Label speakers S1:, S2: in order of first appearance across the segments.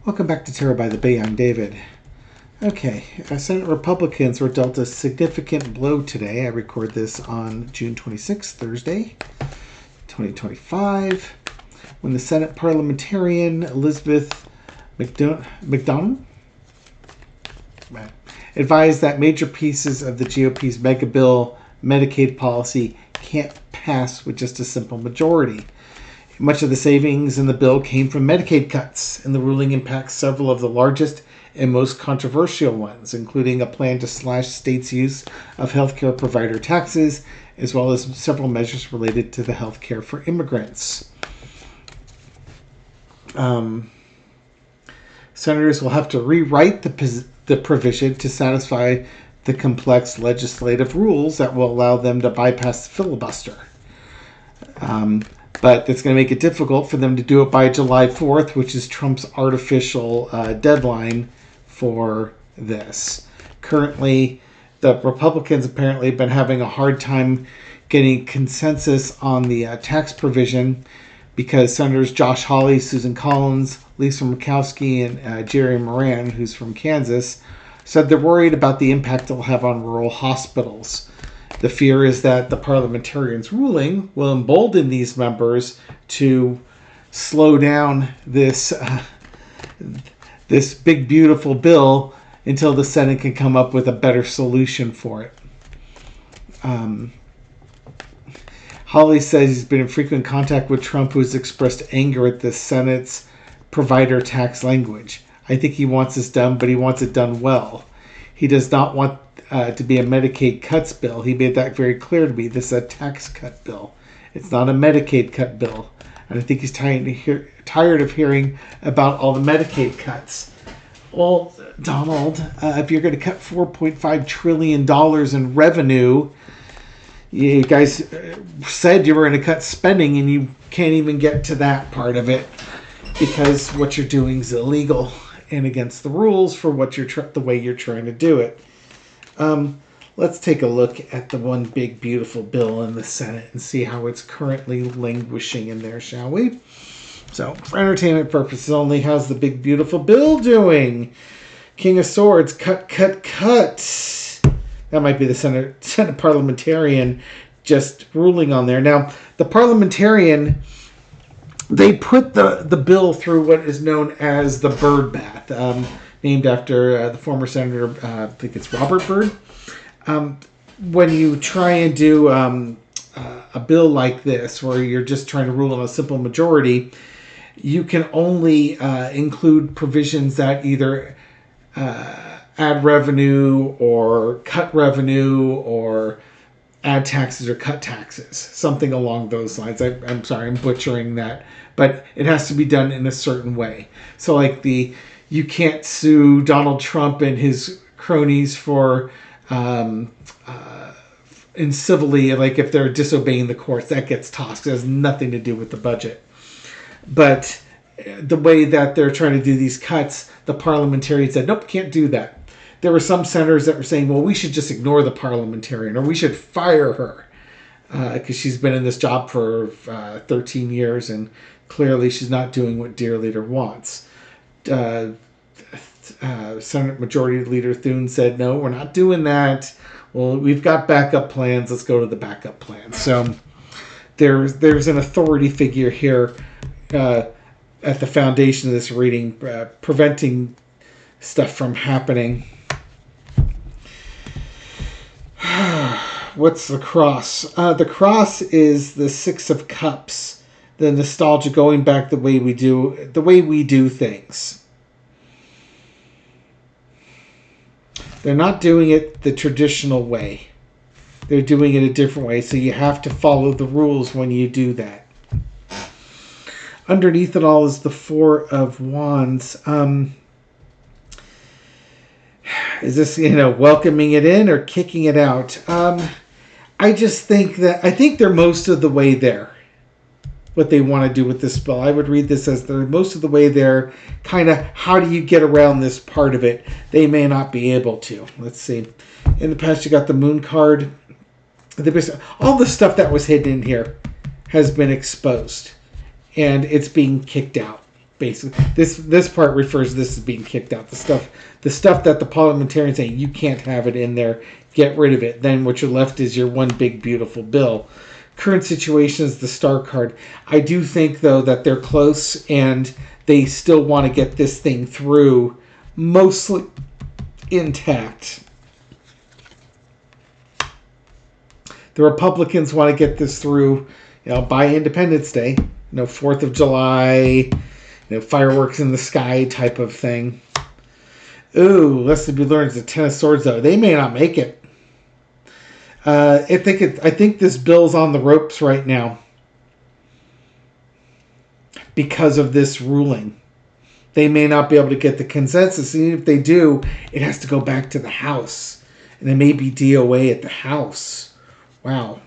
S1: Welcome back to Terror by the Bay. I'm David. Okay, Senate Republicans were dealt a significant blow today. I record this on June 26th, Thursday, 2025, when the Senate Parliamentarian Elizabeth McDonald advised that major pieces of the GOP's mega bill Medicaid policy can't pass with just a simple majority. Much of the savings in the bill came from Medicaid cuts, and the ruling impacts several of the largest and most controversial ones, including a plan to slash states' use of healthcare provider taxes, as well as several measures related to the healthcare for immigrants. Senators will have to rewrite the provision to satisfy the complex legislative rules that will allow them to bypass the filibuster. But it's going to make it difficult for them to do it by July 4th, which is Trump's artificial deadline for this. Currently, the Republicans apparently have been having a hard time getting consensus on the tax provision because Senators Josh Hawley, Susan Collins, Lisa Murkowski, and Jerry Moran, who's from Kansas, said they're worried about the impact it'll have on rural hospitals. The fear is that the parliamentarians' ruling will embolden these members to slow down this big, beautiful bill until the Senate can come up with a better solution for it. Hawley says he's been in frequent contact with Trump, who's expressed anger at the Senate's provider tax language. I think he wants this done, but he wants it done well. He does not want to be a Medicaid cuts bill. He made that very clear to me. This is a tax cut bill. It's not a Medicaid cut bill. And I think he's tired of hearing about all the Medicaid cuts. Well, Donald, if you're going to cut $4.5 trillion in revenue, you guys said you were going to cut spending, and you can't even get to that part of it because what you're doing is illegal and against the rules for what the way you're trying to do it. Let's take a look at the one big beautiful bill in the Senate and see how it's currently languishing in there, shall we? So, for entertainment purposes only, how's the big beautiful bill doing? King of Swords, cut. That might be the Senate Parliamentarian just ruling on there. Now, the Parliamentarian, they put the bill through what is known as the Byrd Bath, named after the former Senator, I think it's Robert Byrd. When you try and do a bill like this, where you're just trying to rule on a simple majority, you can only include provisions that either add revenue or cut revenue or add taxes or cut taxes, something along those lines. I'm sorry, I'm butchering that, but it has to be done in a certain way. So like you can't sue Donald Trump and his cronies for incivilly, like if they're disobeying the courts, that gets tossed. It has nothing to do with the budget. But the way that they're trying to do these cuts, the parliamentarians said, nope, can't do that. There were some senators that were saying, well, we should just ignore the parliamentarian, or we should fire her because she's been in this job for 13 years and clearly she's not doing what Dear Leader wants. Senate Majority Leader Thune said, no, we're not doing that. Well, we've got backup plans. Let's go to the backup plans. So there's an authority figure here at the foundation of this reading, preventing stuff from happening. What's the cross? The cross is the Six of Cups, the nostalgia, going back the way we do things. They're not doing it the traditional way. They're doing it a different way, so you have to follow the rules when you do that. Underneath it all is the Four of Wands. Is this, welcoming it in or kicking it out? I think they're most of the way there. What they want to do with this bill. I would read this as they're most of the way there. Kind of, how do you get around this part of it? They may not be able to. Let's see. In the past, you got the Moon card. All the stuff that was hidden in here has been exposed. And it's being kicked out. Basically, this part refers to this as being kicked out. The stuff that the parliamentarians say you can't have it in there. Get rid of it. Then what you're left is your one big beautiful bill. Current situation is the star card. I do think though that they're close and they still want to get this thing through mostly intact. The Republicans want to get this through, by Independence Day, 4th of July, fireworks in the sky type of thing. Ooh, lesson to be learned is the Ten of Swords, though. They may not make it. I think this bill's on the ropes right now because of this ruling. They may not be able to get the consensus. And even if they do, it has to go back to the House. And it may be DOA at the House. Wow.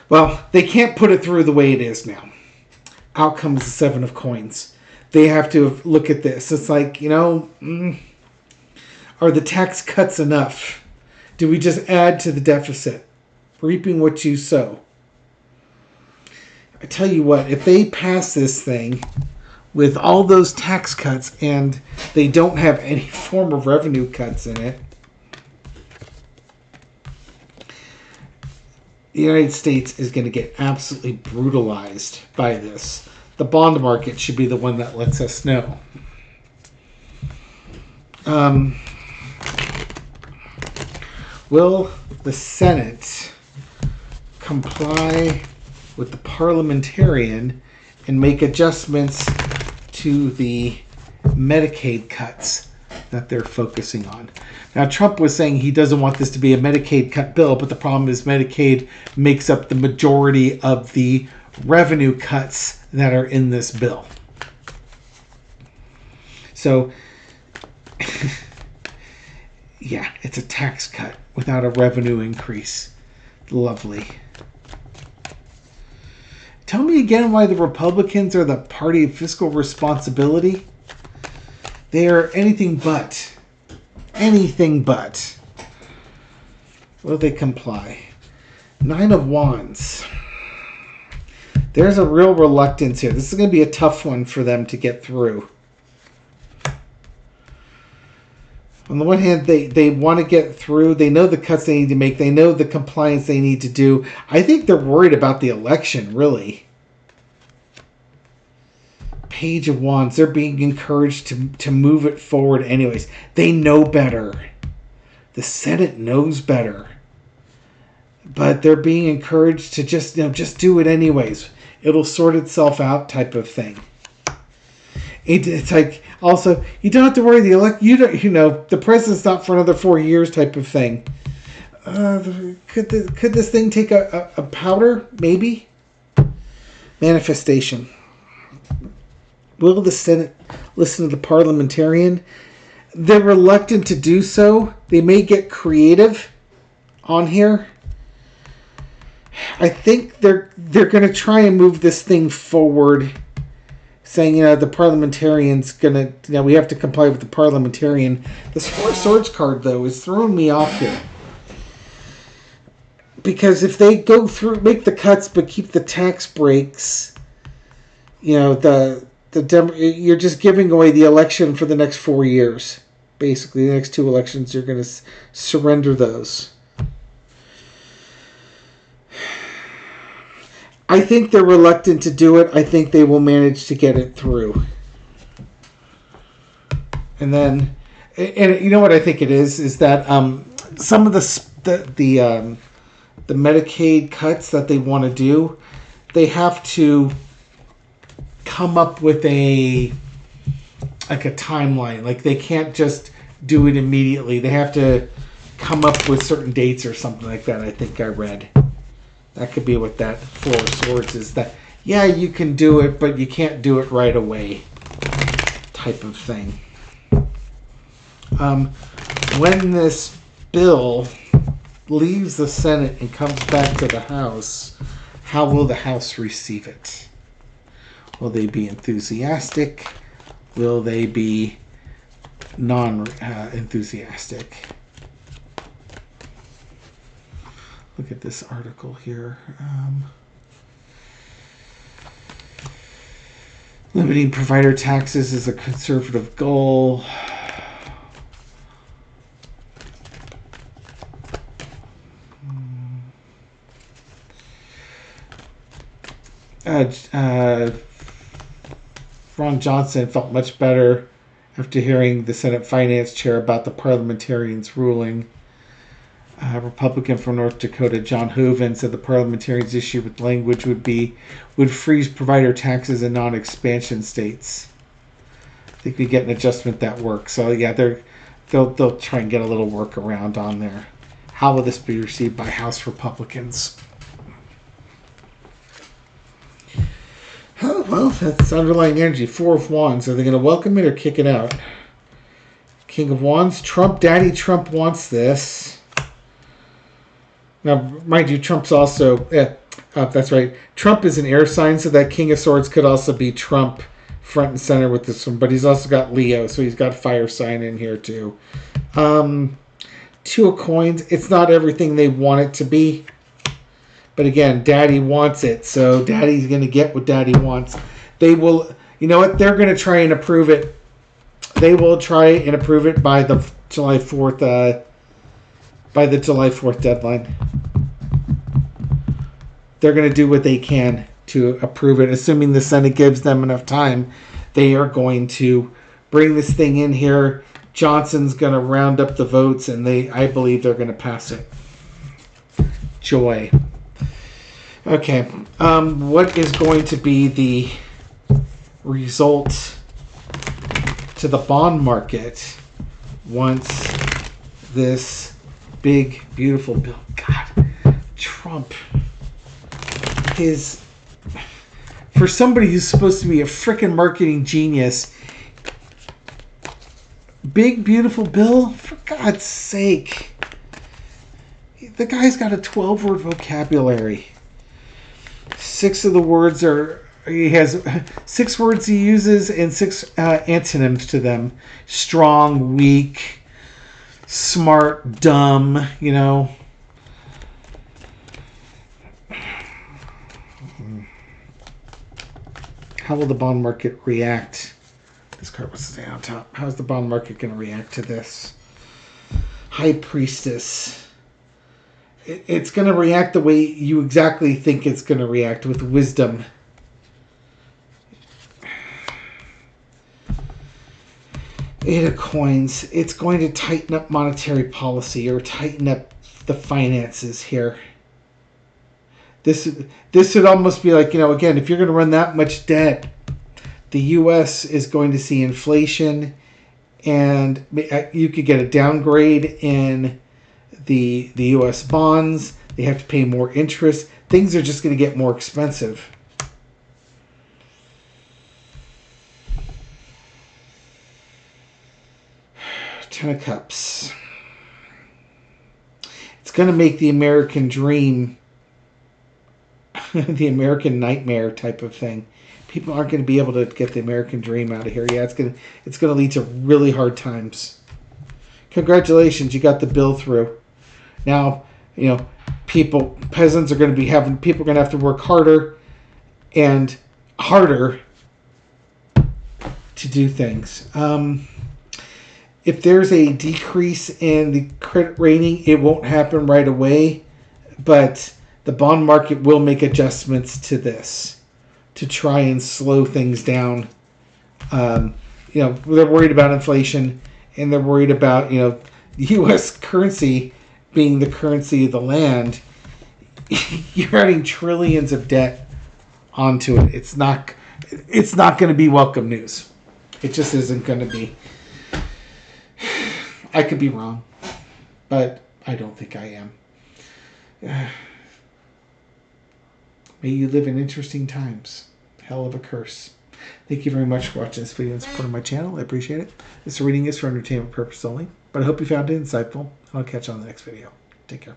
S1: Well, they can't put it through the way it is now. Out comes the Seven of Coins. They have to look at this. It's like, are the tax cuts enough? Do we just add to the deficit? Reaping what you sow. I tell you what, if they pass this thing with all those tax cuts and they don't have any form of revenue cuts in it, the United States is going to get absolutely brutalized by this. The bond market should be the one that lets us know. Will the Senate comply with the parliamentarian and make adjustments to the Medicaid cuts that they're focusing on? Now, Trump was saying he doesn't want this to be a Medicaid cut bill, but the problem is Medicaid makes up the majority of the revenue cuts that are in this bill. So, yeah, it's a tax cut without a revenue increase. Lovely. Tell me again why the Republicans are the party of fiscal responsibility. They are anything but. Anything but. Will they comply? Nine of Wands. There's a real reluctance here. This is going to be a tough one for them to get through. On the one hand, they want to get through. They know the cuts they need to make. They know the compliance they need to do. I think they're worried about the election, really. Page of Wands. They're being encouraged to move it forward anyways. They know better. The Senate knows better. But they're being encouraged to just do it anyways. It'll sort itself out type of thing. It's like, also, you don't have to worry. The president's not for another 4 years type of thing. Could this thing take a powder? Maybe. Manifestation. Will the Senate listen to the parliamentarian? They're reluctant to do so. They may get creative on here. I think they're going to try and move this thing forward, saying, the parliamentarian's going to, we have to comply with the parliamentarian. This Four of Swords card, though, is throwing me off here. Because if they go through, make the cuts, but keep the tax breaks, you're just giving away the election for the next 4 years. Basically, the next 2 elections, you're going to surrender those. I think they're reluctant to do it. I think they will manage to get it through. And then, and you know what I think it is that some of the Medicaid cuts that they want to do, they have to come up with a timeline. Like, they can't just do it immediately. They have to come up with certain dates or something like that. I think I read. That could be what that Four of Swords is. That, yeah, you can do it, but you can't do it right away type of thing. When this bill leaves the Senate and comes back to the House, how will the House receive it? Will they be enthusiastic? Will they be non-enthusiastic? Look at this article here. Limiting provider taxes is a conservative goal. Ron Johnson felt much better after hearing the Senate Finance Chair about the parliamentarians' ruling. Republican from North Dakota, John Hoeven, said the parliamentarians' issue with language would freeze provider taxes in non-expansion states. I think we get an adjustment that works. So yeah, they'll try and get a little workaround on there. How will this be received by House Republicans? Oh, well, that's underlying energy. Four of Wands. Are they going to welcome it or kick it out? King of Wands. Daddy Trump wants this. Now, mind you, Trump's also... that's right. Trump is an air sign, so that King of Swords could also be Trump front and center with this one. But he's also got Leo, so he's got fire sign in here, too. Two of Coins. It's not everything they want it to be. But again, Daddy wants it, so Daddy's going to get what Daddy wants. They will... You know what? They're going to try and approve it. They will try and approve it by the July 4th... by the July 4th deadline. They're going to do what they can to approve it. Assuming the Senate gives them enough time, they are going to bring this thing in here. Johnson's going to round up the votes, and I believe they're going to pass it. Joy. Okay. What is going to be the result to the bond market once this big, beautiful bill? God, Trump is, for somebody who's supposed to be a freaking marketing genius, big, beautiful bill, for God's sake. The guy's got a 12-word vocabulary. 6 of the words he has 6 words he uses and 6 antonyms to them. Strong, weak, smart, dumb, you know. How will the bond market react? This card was staying on top. How's the bond market going to react to this? High Priestess. It's going to react the way you exactly think it's going to react, with wisdom. Eight of Coins. It's going to tighten up monetary policy or tighten up the finances here. This would almost be like, you know, again, if you're going to run that much debt, the U.S. is going to see inflation, and you could get a downgrade in the U.S. bonds. They have to pay more interest. Things are just going to get more expensive. Ten of Cups. It's going to make the American dream the American nightmare type of thing. People aren't going to be able to get the American dream out of here. Yeah, it's going to lead to really hard times. Congratulations, you got the bill through. Now, you know, peasants are going to be people are going to have to work harder and harder to do things. If there's a decrease in the credit rating, it won't happen right away, but the bond market will make adjustments to this to try and slow things down. You know, they're worried about inflation, and they're worried about, you know, the U.S. currency being the currency of the land. You're adding trillions of debt onto it. It's not going to be welcome news. It just isn't going to be. I could be wrong, but I don't think I am. May you live in interesting times. Hell of a curse. Thank you very much for watching this video and supporting my channel. I appreciate it. This reading is for entertainment purposes only, but I hope you found it insightful. I'll catch you on the next video. Take care.